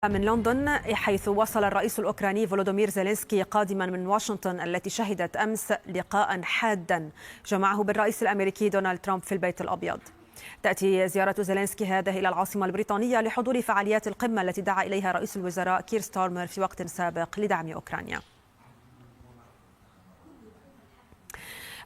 من لندن، حيث وصل الرئيس الأوكراني فولودومير زيلينسكي قادما من واشنطن التي شهدت أمس لقاء حادا جمعه بالرئيس الأمريكي دونالد ترمب في البيت الأبيض. تأتي زيارة زيلينسكي هذه إلى العاصمة البريطانية لحضور فعاليات القمة التي دعا إليها رئيس الوزراء كير ستارمر في وقت سابق لدعم أوكرانيا.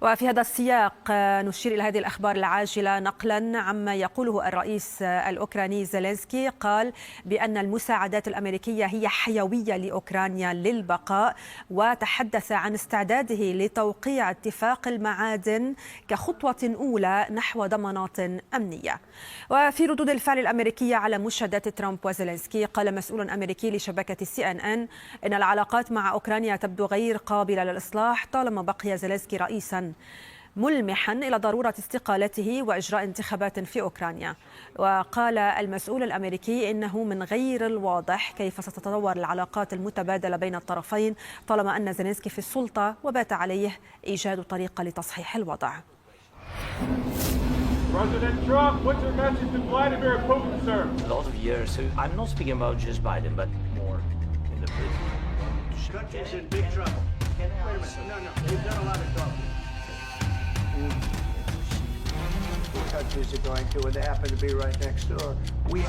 وفي هذا السياق نشير إلى هذه الأخبار العاجلة نقلا عما يقوله الرئيس الأوكراني زيلينسكي. قال بأن المساعدات الأمريكية هي حيوية لأوكرانيا للبقاء، وتحدث عن استعداده لتوقيع اتفاق المعادن كخطوة أولى نحو ضمانات أمنية. وفي ردود الفعل الأمريكية على مشادات ترمب وزيلينسكي، قال مسؤول أمريكي لشبكة CNN إن العلاقات مع أوكرانيا تبدو غير قابلة للإصلاح طالما بقي زيلينسكي رئيسا، ملمحا إلى ضرورة استقالته وإجراء انتخابات في أوكرانيا. وقال المسؤول الأمريكي إنه من غير الواضح كيف ستتطور العلاقات المتبادلة بين الطرفين طالما أن زيلينسكي في السلطة، وبات عليه إيجاد طريقة لتصحيح الوضع. President Trump, what's your message to Vladimir Putin, sir? A lot of years. So I'm not speaking about just Biden, but more in the business. Country's in big trouble. Wait a minute. No. We've done a lot of talking. Countries are going to, and they happen to be right next door. We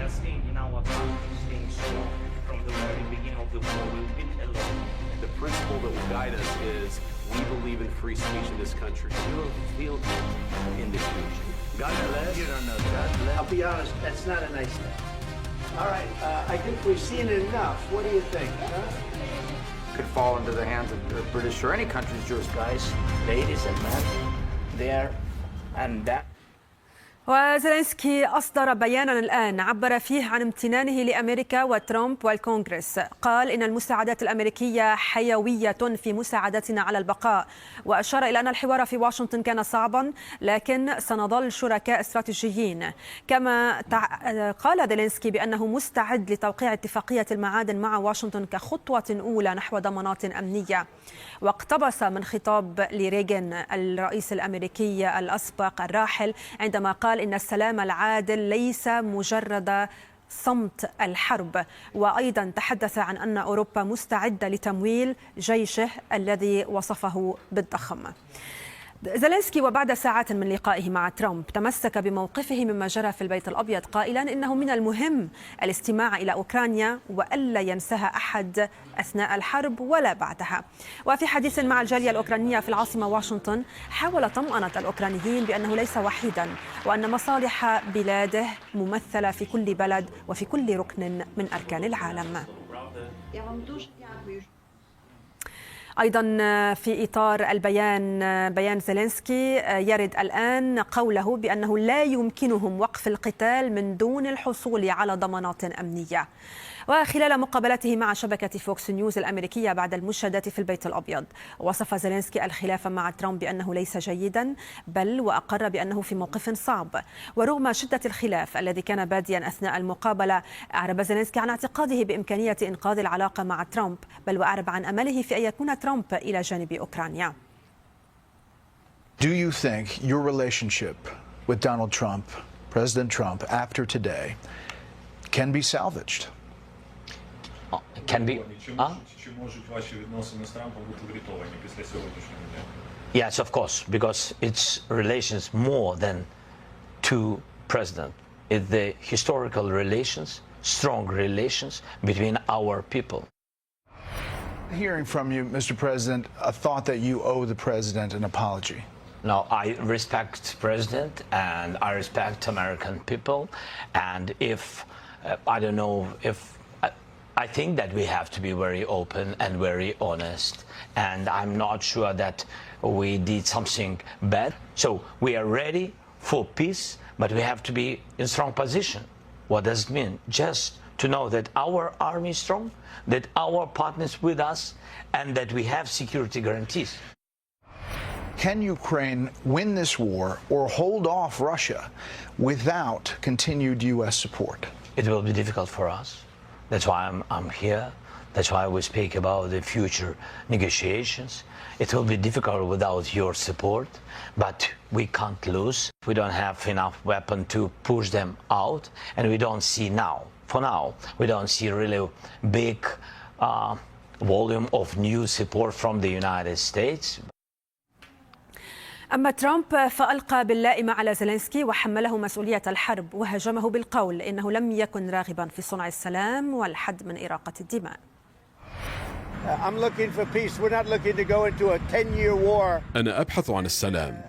have seen in our country staying strong from the very beginning of the war. We've been alone. The principle that will guide us is we believe in free speech in this country. We will feel in the future. God bless. You don't know God bless. I'll be honest, that's not a nice thing. All right, I think we've seen it enough. What do you think? Huh? Could fall into the hands of the British or any country's jurisdiction. Guys, ladies and men, there and that. وزيلينسكي أصدر بيانا الآن عبر فيه عن امتنانه لأمريكا وترامب والكونغرس. قال إن المساعدات الأمريكية حيوية في مساعدتنا على البقاء، وأشار إلى أن الحوار في واشنطن كان صعبا لكن سنظل شركاء استراتيجيين. كما قال زيلينسكي بأنه مستعد لتوقيع اتفاقية المعادن مع واشنطن كخطوة أولى نحو ضمانات أمنية. واقتبس من خطاب لريغن الرئيس الأمريكي الأسبق الراحل عندما قال إن السلام العادل ليس مجرد صمت الحرب. وأيضا تحدث عن أن أوروبا مستعدة لتمويل جيشه الذي وصفه بالضخم. زيلينسكي وبعد ساعات من لقائه مع ترمب تمسك بموقفه مما جرى في البيت الأبيض، قائلا إنه من المهم الاستماع إلى أوكرانيا وألا ينساها أحد أثناء الحرب ولا بعدها. وفي حديث مع الجالية الأوكرانية في العاصمة واشنطن، حاول طمأنة الأوكرانيين بأنه ليس وحيدا، وأن مصالح بلاده ممثلة في كل بلد وفي كل ركن من أركان العالم. أيضا في إطار بيان زيلينسكي يرد الآن قوله بأنه لا يمكنهم وقف القتال من دون الحصول على ضمانات أمنية. وخلال مقابلته مع شبكة فوكس نيوز الأمريكية بعد المشادات في البيت الأبيض، وصف زيلينسكي الخلاف مع ترامب بأنه ليس جيدا، بل وأقر بأنه في موقف صعب. ورغم شدة الخلاف الذي كان باديا أثناء المقابلة، أعرب زيلينسكي عن اعتقاده بإمكانية إنقاذ العلاقة مع ترامب، بل وأعرب عن أمله في أن يكون ترامب إلى جانب أوكرانيا. Do you think your relationship with Donald Trump, President Trump, after today can be salvaged? Can be. Yes, of course, because it's relations more than two presidents. It's the historical relations, strong relations between our people. Hearing from you, Mr. President, a thought that you owe the president an apology. No, I respect the president and I respect American people, and if I don't know if. I think that we have to be very open and very honest, and I'm not sure that we did something bad. So we are ready for peace, but we have to be in strong position. What does it mean? Just to know that our army is strong, that our partners with us, and that we have security guarantees. Can Ukraine win this war or hold off Russia without continued U.S. support? It will be difficult for us. That's why I'm here. That's why we speak about the future negotiations. It will be difficult without your support, but we can't lose. We don't have enough weapon to push them out, and we don't see now for now, we don't see really big volume of new support from the United States. أما ترمب فألقى باللائمة على زيلينسكي وحمله مسؤولية الحرب وهاجمه بالقول إنه لم يكن راغبا في صنع السلام والحد من إراقة الدماء. أنا أبحث عن السلام.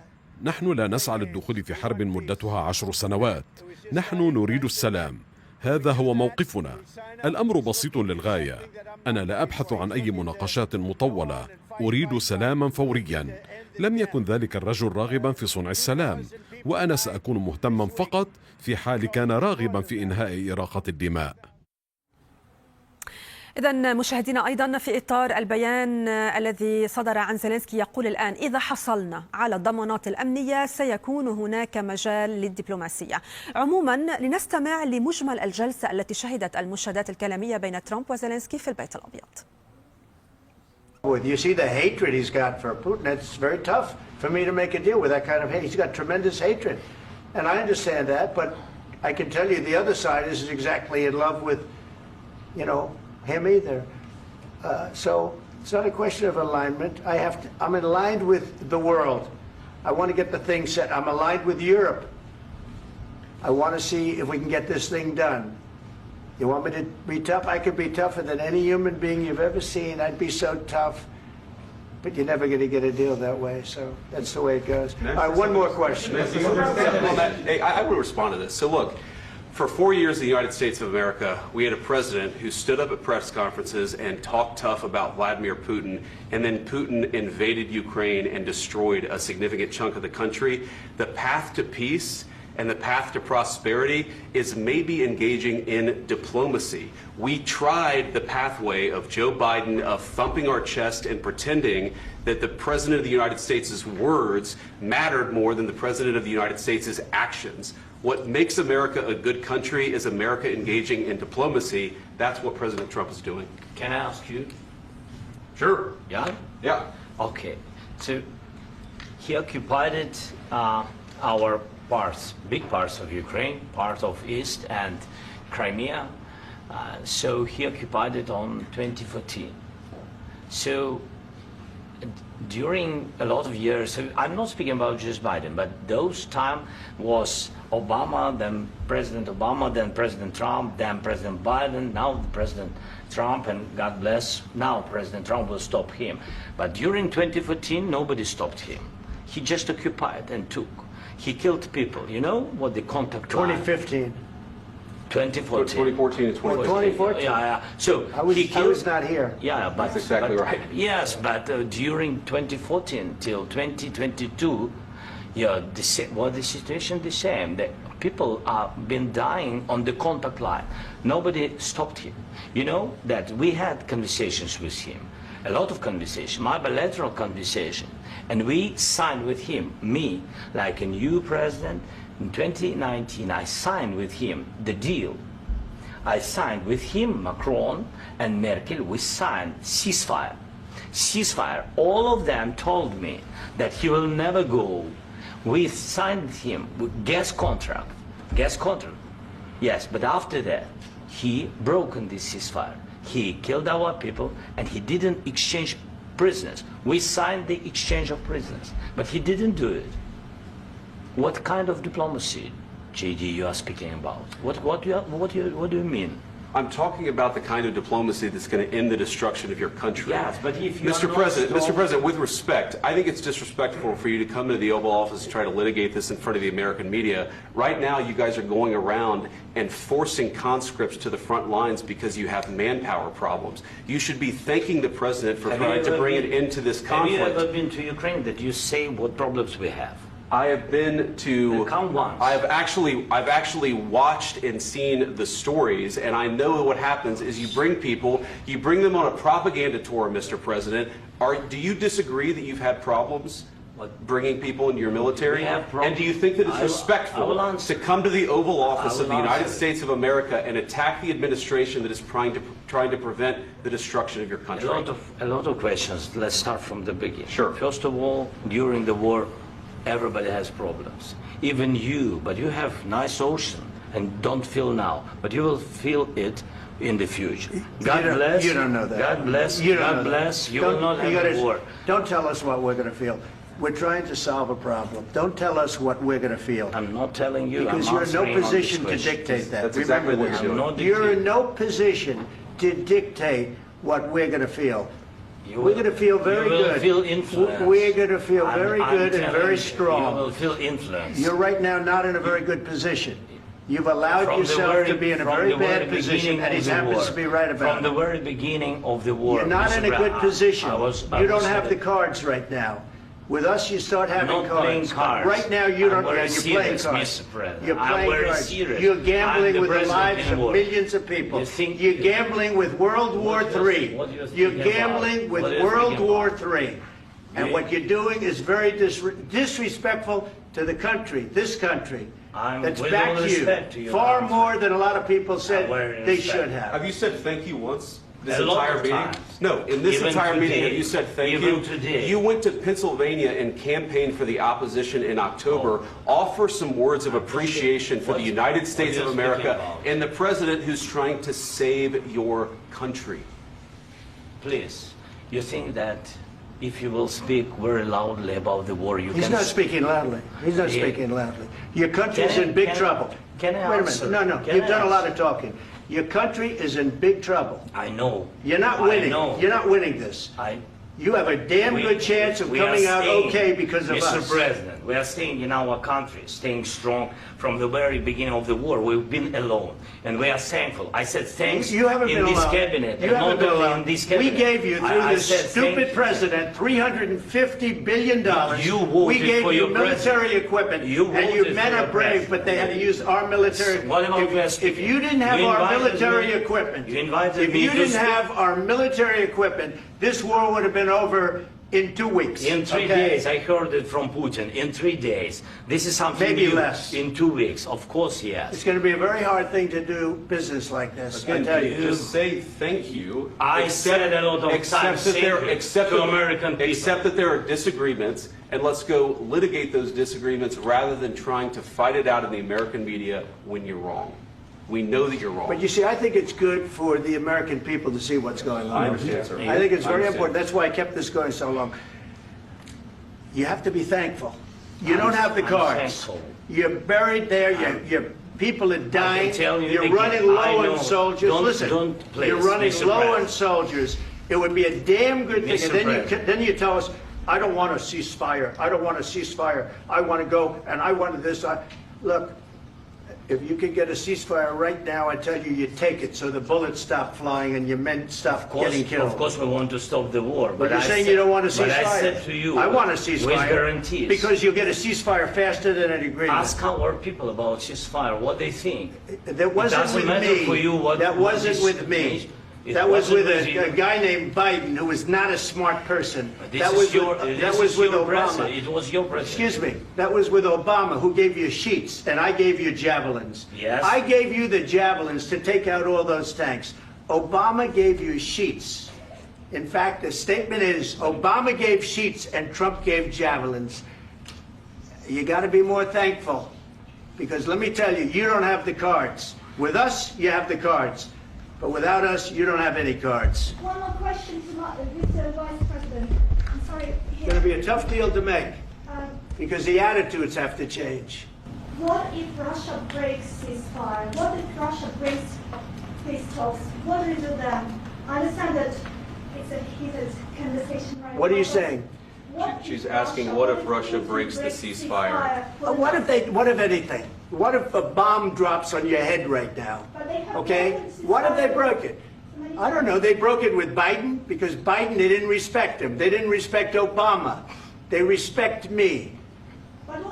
نحن لا نسعى للدخول في حرب مدتها 10 سنوات. نحن نريد السلام. هذا هو موقفنا. الأمر بسيط للغاية. أنا لا أبحث عن أي مناقشات مطولة. أريد سلاما فوريا. لم يكن ذلك الرجل راغبا في صنع السلام، وأنا سأكون مهتما فقط في حال كان راغبا في إنهاء إراقة الدماء. إذن مشاهدينا، أيضا في إطار البيان الذي صدر عن زيلينسكي يقول الآن إذا حصلنا على الضمانات الأمنية سيكون هناك مجال للدبلوماسية. عموما لنستمع لمجمل الجلسة التي شهدت المشاهدات الكلامية بين ترمب وزيلينسكي في البيت الأبيض. You see the hatred he's got for Putin. It's very tough for me to make a deal with that kind of hate. He's got tremendous hatred. And I understand that, but I can tell you the other side isn't exactly in love with, him either. So it's not a question of alignment. I'm aligned with the world. I want to get the thing set. I'm aligned with Europe. I want to see if we can get this thing done. You want me to be tough? I could be tougher than any human being you've ever seen. I'd be so tough. But you're never going to get a deal that way. So that's the way it goes. All right, one more question. I will respond to this. So look, for 4 years in the United States of America, we had a president who stood up at press conferences and talked tough about Vladimir Putin, and then Putin invaded Ukraine and destroyed a significant chunk of the country. The path to peace and the path to prosperity is maybe engaging in diplomacy. We tried the pathway of Joe Biden of thumping our chest and pretending that the President of the United States' words mattered more than the President of the United States' actions. What makes America a good country is America engaging in diplomacy. That's what President Trump is doing. Can I ask you? Sure. Yeah? Yeah. Okay. So he occupied our big parts of Ukraine, part of East and Crimea. So he occupied it on 2014. So during a lot of years, so I'm not speaking about just Biden, but those time was Obama, then President Obama, then President Trump, then President Biden, now President Trump, and God bless, now President Trump will stop him. But during 2014, nobody stopped him. He just occupied and took. He killed people. You know what the contact 2015. 2014. 2014 and 2014. Yeah. So I was not here. Yeah, but that's exactly right. Yes, but during 2014 till 2022, the situation the same. The people are been dying on the contact line. Nobody stopped him. You know that we had conversations with him, a lot of conversation, my bilateral conversation, and we signed with him, me, like a new president. In 2019, I signed with him the deal. I signed with him, Macron and Merkel, we signed ceasefire. Ceasefire. All of them told me that he will never go. We signed with him with gas contract. Yes, but after that, he broke this ceasefire. He killed our people and he didn't exchange prisoners. We signed the exchange of prisoners, but he didn't do it. What kind of diplomacy, JD, you are speaking about? What do you mean? I'm talking about the kind of diplomacy that's going to end the destruction of your country. Yes, but if you Mr. President, with respect, I think it's disrespectful for you to come into the Oval Office and try to litigate this in front of the American media. Right now, you guys are going around and forcing conscripts to the front lines because you have manpower problems. You should be thanking the President for trying to bring an end to this conflict. Have you ever been to Ukraine that you say what problems we have? I have been to. Count once. I've actually watched and seen the stories, and I know what happens is you bring them on a propaganda tour, Mr. President. Do you disagree that you've had problems bringing people into your military? And do you think that it's respectful to come to the Oval Office of the United States of America and attack the administration that is trying to prevent the destruction of your country? A lot of questions. Let's start from the beginning. Sure. First of all, during the war, everybody has problems. Even you, but you have nice ocean and don't feel now, but you will feel it in the future. God bless. You don't know that. God bless. God bless. You will not have a war. Don't tell us what we're going to feel. We're trying to solve a problem. Don't tell us what we're going to feel. I'm not telling you. Because I'm you're in no answering on position this to question. dictate that. That's exactly what you're doing. You're in no position to dictate what we're going to feel. We're going to feel very you will good. Feel influence. We're going to feel very I'm good and very strong. You will feel influence. You're right now not in a very good position. You've allowed yourself to be in a very bad position, and he happens to be right about it. From the very beginning of the war. You're not in a good position. You don't have the cards right now. With us, you start having cards. Right now, you don't. You're playing cards. You're playing cards. You're gambling with the lives of millions of people. You're gambling with World War III. You're gambling with World War III. And what you're doing is very disrespectful to the country, this country, that's backed you far more than a lot of people said they should have. Have you said thank you once? This entire meeting? No, in this entire meeting, have you said thank you? You went to Pennsylvania and campaigned for the opposition in October. Offer some words of appreciation for the United States of America and the president who's trying to save your country. Please, you think that if you will speak very loudly about the war, you can... He's not speaking loudly. He's not speaking loudly. Your country's in big trouble. Can I Wait a answer? minute. No, you've done a lot of talking. Your country is in big trouble. I know. You're not winning. You're not winning this. You have a damn good chance of coming out okay because of us. Mr. President, we are staying in our country, staying strong from the very beginning of the war. We've been alone, and we are thankful. I said thanks you haven't in been this alone. cabinet. You haven't been alone. In this cabinet. We gave you, through this stupid president, $350 billion. You voted we gave for you your military president. equipment, and voted you for men your are brave, president. but they had to use our military. What about If you didn't have our military equipment, if you didn't have our military equipment, this war would have been over in 2 weeks. In 3 days, I heard it from Putin. In 3 days, this is something maybe new. less. In 2 weeks, of course, yes. It's going to be a very hard thing to do business like this. I tell you. Just say thank you. I said a lot of times to American people. Accept that there are disagreements, and let's go litigate those disagreements rather than trying to fight it out in the American media when you're wrong. We know that you're wrong. But you see, I think it's good for the American people to see what's going on. I understand, sir. I think it's very important. That's why I kept this going so long. You have to be thankful. You don't have the cards. You're buried there. Your people are dying. You're running low on soldiers. Listen, you're running low on soldiers. It would be a damn good thing. And then you tell us, I don't want a ceasefire. I don't want a ceasefire. I want to go and I want this. Look. If you could get a ceasefire right now, I tell you, you take it so the bullets stop flying and your men stop getting killed. Of course, we want to stop the war. But you're saying you don't want a ceasefire. But I said to you, I want a ceasefire. With guarantees. Because you'll get a ceasefire faster than an agreement. Ask our people about ceasefire, what they think. That wasn't with me. That wasn't with me. That was with a guy named Biden who was not a smart person. That was with Obama. It was your president. Excuse me. That was with Obama, who gave you sheets, and I gave you javelins. Yes. I gave you the javelins to take out all those tanks. Obama gave you sheets. In fact, the statement is Obama gave sheets and Trump gave javelins. You got to be more thankful, because let me tell you, you don't have the cards. With us, you have the cards. But without us, you don't have any cards. One more question to Mr. Vice President. I'm sorry. It's going to be a tough deal to make, because the attitudes have to change. What if Russia breaks ceasefire? What if Russia breaks peace talks? What do we do then? I understand that it's a heated conversation right now. What are you saying? She's asking, what if Russia breaks the ceasefire? What if anything? What if a bomb drops on your head right now? Okay? What if they broke it? I don't know. They broke it with Biden, because Biden, they didn't respect him. They didn't respect Obama. They respect me.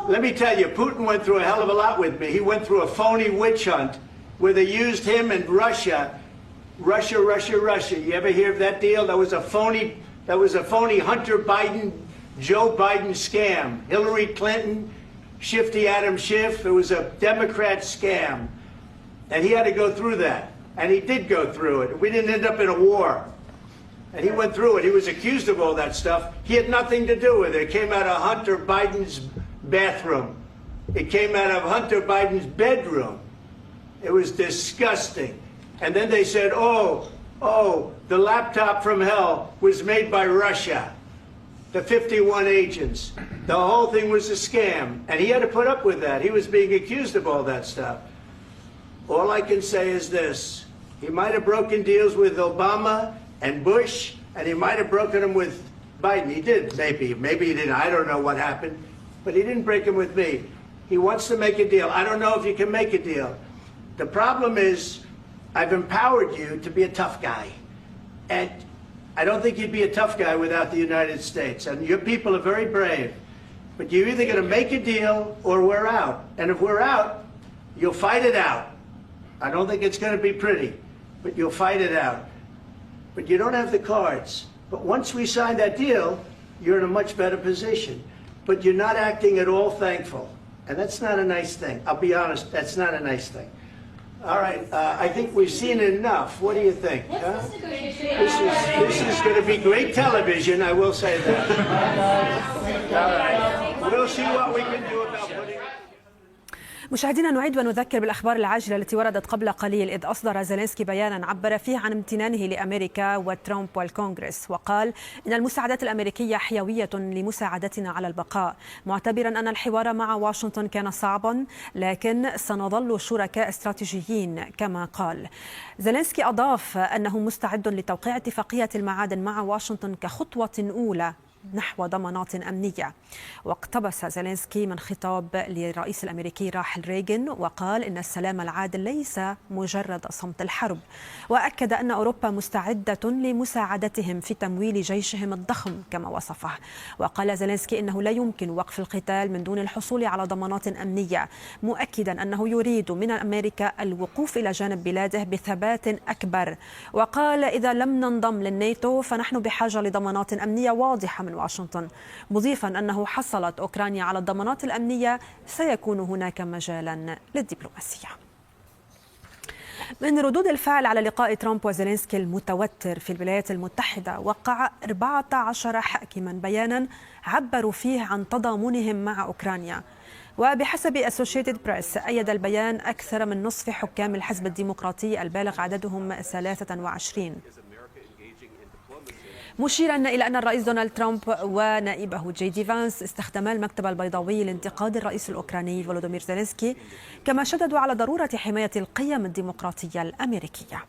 Let me tell you, Putin went through a hell of a lot with me. He went through a phony witch hunt where they used him and Russia. Russia. You ever hear of that deal? That was a phony Hunter Biden, Joe Biden scam. Hillary Clinton, Shifty Adam Schiff. It was a Democrat scam. And he had to go through that. And he did go through it. We didn't end up in a war. And he went through it. He was accused of all that stuff. He had nothing to do with it. It came out of Hunter Biden's bathroom. It came out of Hunter Biden's bedroom. It was disgusting. And then they said, the laptop from hell was made by Russia. The 51 agents. The whole thing was a scam. And he had to put up with that. He was being accused of all that stuff. All I can say is this. He might have broken deals with Obama and Bush, and he might have broken them with Biden. He did, maybe. Maybe he didn't. I don't know what happened. But he didn't break them with me. He wants to make a deal. I don't know if you can make a deal. The problem is I've empowered you to be a tough guy. And I don't think you'd be a tough guy without the United States. And your people are very brave. But you're either going to make a deal or we're out. And if we're out, you'll fight it out. I don't think it's going to be pretty, but you'll fight it out. But you don't have the cards. But once we sign that deal, you're in a much better position. But you're not acting at all thankful. And that's not a nice thing. I'll be honest, that's not a nice thing. All right, I think we've seen enough. What do you think? Huh? This is going to be great television, I will say that. All right, we'll see what we can do about putting... مشاهدينا، نعيد ونذكر بالأخبار العاجلة التي وردت قبل قليل، إذ أصدر زيلينسكي بيانا عبر فيه عن امتنانه لأمريكا وترمب والكونغرس، وقال إن المساعدات الأمريكية حيوية لمساعدتنا على البقاء، معتبرا أن الحوار مع واشنطن كان صعبا لكن سنظل شركاء استراتيجيين كما قال. زيلينسكي أضاف أنه مستعد لتوقيع اتفاقية المعادن مع واشنطن كخطوة أولى نحو ضمانات أمنية. واقتبس زيلينسكي من خطاب للرئيس الأمريكي راحل ريغان وقال إن السلام العادل ليس مجرد صمت الحرب، وأكد أن أوروبا مستعدة لمساعدتهم في تمويل جيشهم الضخم كما وصفه. وقال زيلينسكي إنه لا يمكن وقف القتال من دون الحصول على ضمانات أمنية، مؤكدا أنه يريد من أمريكا الوقوف إلى جانب بلاده بثبات أكبر. وقال إذا لم ننضم للناتو فنحن بحاجة لضمانات أمنية واضحة من واشنطن، مضيفا أنه حصلت أوكرانيا على الضمانات الأمنية سيكون هناك مجالا للدبلوماسية. من ردود الفعل على لقاء ترامب وزيلينسكي المتوتر في الولايات المتحدة، وقع 14 حاكما بيانا عبروا فيه عن تضامنهم مع أوكرانيا. وبحسب أسوشيتد بريس أيد البيان أكثر من نصف حكام الحزب الديمقراطي البالغ عددهم 23، مشيرا إلى أن الرئيس دونالد ترامب ونائبه جي دي فانس استخدما المكتب البيضاوي لانتقاد الرئيس الأوكراني فولودومير زيلينسكي، كما شددوا على ضرورة حماية القيم الديمقراطية الأمريكية.